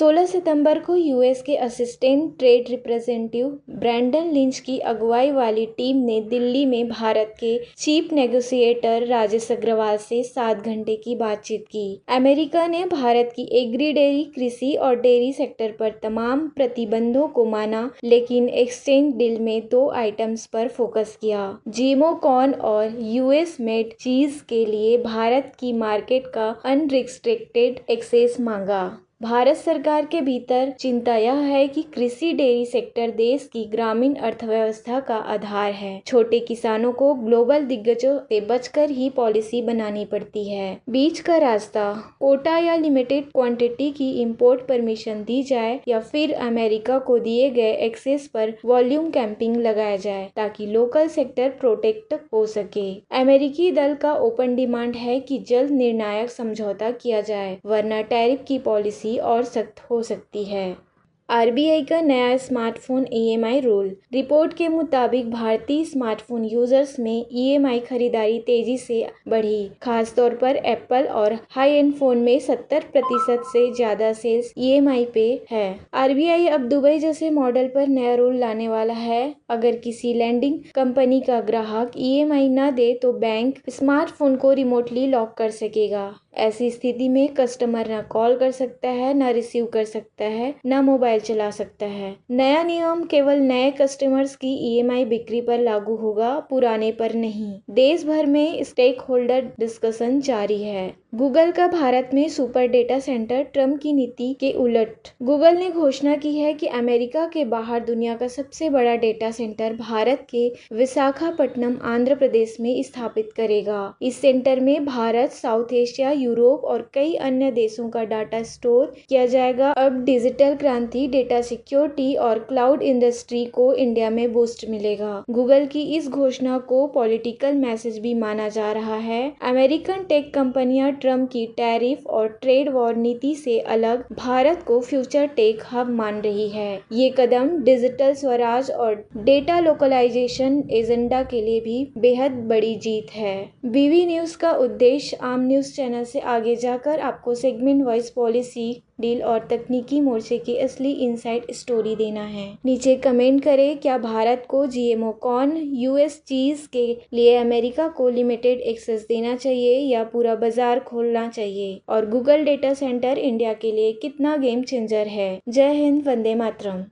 16 सितंबर को यूएस के assistant trade representative Brandon Lynch की अगुवाई वाली टीम ने दिल्ली में भारत के चीफ नेगोशिएटर राजेश अग्रवाल से 7 घंटे की बातचीत की। अमेरिका ने भारत की एग्री डेयरी, कृषि और डेयरी सेक्टर पर तमाम प्रतिबंधों को माना, लेकिन एक्सचेंज डील में 2 आइटम्स पर फोकस किया। जीएमओ कॉर्न और यूएस मेड चीज के लिए भारत की मार्केट का अनरिस्ट्रिक्टेड एक्सेस मांगा। भारत सरकार के भीतर चिंता यह है कि कृषि डेयरी सेक्टर देश की ग्रामीण अर्थव्यवस्था का आधार है। छोटे किसानों को ग्लोबल दिग्गजों से बचकर ही पॉलिसी बनानी पड़ती है। बीच का रास्ता, कोटा या लिमिटेड क्वांटिटी की इंपोर्ट परमिशन दी जाए या फिर अमेरिका को दिए गए एक्सेस पर वॉल्यूम कैंपिंग लगाया जाए ताकि लोकल सेक्टर प्रोटेक्ट हो सके। अमेरिकी दल का ओपन डिमांड है कि जल्द निर्णायक समझौता किया जाए, वरना टैरिफ की पॉलिसी और सख्त हो सकती है। आरबीआई का नया स्मार्टफोन ईएमआई रूल। रिपोर्ट के मुताबिक भारतीय स्मार्टफोन यूजर्स में ईएमआई खरीदारी तेजी से बढ़ी। खासतौर पर एप्पल और हाई एंड फोन में 70% से ज्यादा सेल्स ईएमआई पे है। आरबीआई अब दुबई जैसे मॉडल पर नया रूल लाने वाला है। अगर किसी लैंडिंग कंपनी का ग्राहक ईएमआई न दे तो बैंक स्मार्टफोन को रिमोटली लॉक कर सकेगा। ऐसी स्थिति में कस्टमर न कॉल कर सकता है, न रिसीव कर सकता है, न मोबाइल चला सकता है। नया नियम केवल नए कस्टमर्स की ईएमआई बिक्री पर लागू होगा, पुराने पर नहीं। देश भर में स्टेक होल्डर डिस्कशन जारी है। गूगल का भारत में सुपर डेटा सेंटर, ट्रम्प की नीति के उलट। गूगल ने घोषणा की है कि अमेरिका के बाहर दुनिया का सबसे बड़ा डेटा सेंटर भारत के विशाखापट्टनम, आंध्र प्रदेश में स्थापित करेगा। इस सेंटर में भारत, साउथ एशिया, यूरोप और कई अन्य देशों का डाटा स्टोर किया जाएगा। अब डिजिटल क्रांति, डेटा सिक्योरिटी और क्लाउड इंडस्ट्री को इंडिया में बूस्ट मिलेगा। गूगल की इस घोषणा को पॉलिटिकल मैसेज भी माना जा रहा है। अमेरिकन टेक कंपनियां ट्रम्प की टैरिफ और ट्रेड वॉर नीति से अलग भारत को फ्यूचर टेक हब मान रही है। ये कदम डिजिटल स्वराज और डेटा लोकलाइजेशन एजेंडा के लिए भी बेहद बड़ी जीत है। बीवी न्यूज का उद्देश्य आम न्यूज चैनल से आगे जाकर आपको सेगमेंट वाइज पॉलिसी, डील और तकनीकी मोर्चे की असली इनसाइड स्टोरी देना है। नीचे कमेंट करें, क्या भारत को जीएमओ कॉर्न, यूएस चीज के लिए अमेरिका को लिमिटेड एक्सेस देना चाहिए या पूरा बाजार खोलना चाहिए? और गूगल डेटा सेंटर इंडिया के लिए कितना गेम चेंजर है? जय हिंद, वंदे मातरम।